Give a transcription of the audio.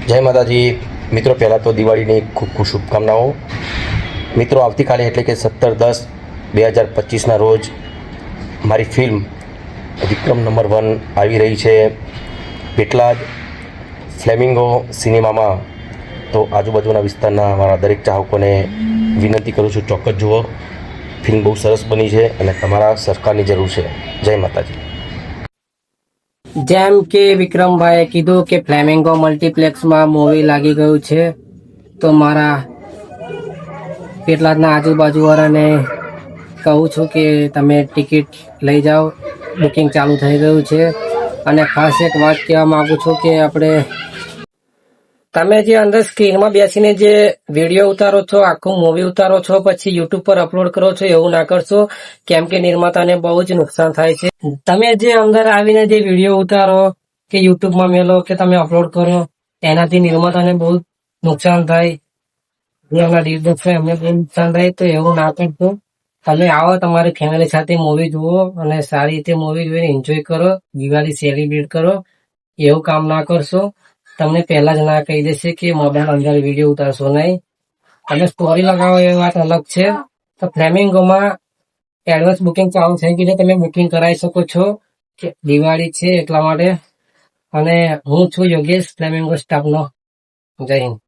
જય માતાજી મિત્રો, પહેલાં તો દિવાળીની ખૂબ ખૂબ શુભકામનાઓ. મિત્રો, આવતીકાલે એટલે કે 17/10/2025ના રોજ મારી ફિલ્મ વિક્રમ નંબર 1 આવી રહી છે પેટલાદ ફ્લેમિંગો સિનેમામાં. તો આજુબાજુના વિસ્તારના મારા દરેક ચાહકોને વિનંતી કરું છું, ચોક્કસ જુઓ. ફિલ્મ બહુ સરસ બની છે અને તમારા સરકારની જરૂર છે. જય માતાજી. જેમ કે વિક્રમભાઈએ કીધું કે ફ્લેમિંગો મલ્ટીપ્લેક્સમાં મૂવી લાગી ગયું છે, તો મારા પેટલાદના આજુબાજુવાળાને કહું છું કે તમે ટિકિટ લઈ જાઓ, બુકિંગ ચાલુ થઈ ગયું છે. અને ખાસ એક વાત કહેવા માગું છું કે તમે જે અંદર સ્ક્રીનમાં બેસીને જે વિડીયો ઉતારો છો, આખું મૂવી ઉતારો છો, પછી યુટ્યુબ પર અપલોડ કરો છો, એવું ના કરશો, કેમ કે નિર્માતાને બહુ જ નુકસાન થાય છે. તમે જે અંદર આવીને જે વિડીયો ઉતારો કે યુટ્યુબમાં મેલો કે તમે અપલોડ કરો, એનાથી નિર્માતાને બહુ નુકસાન થાય. જે એમના ડિરેક્ટર છે એમને બહુ નુકસાન થાય. તો એવું ના કરશો. તમે આવો, તમારી ફેમિલી સાથે મૂવી જુઓ અને સારી રીતે મૂવી જોઈને એન્જોય કરો, દિવાળી સેલિબ્રેટ કરો. એવું કામ ના કરશો. તમને પહેલા જ ના કહી દેશે કે મોબાઈલ અંદર વિડીયો ઉતારશો નહીં. તમે સ્ટોરી લગાવો એ વાત અલગ છે. તો ફ્લેમિંગોમાં એડવાન્સ બુકિંગ ચાલુ થઈ ગયું છે, તમે બુકિંગ કરાવી શકો છો. કે દિવાળી છે એટલા માટે. અને હું છું યોગેશ, ફ્લેમિંગો સ્ટાફનો. જય હિન્દ.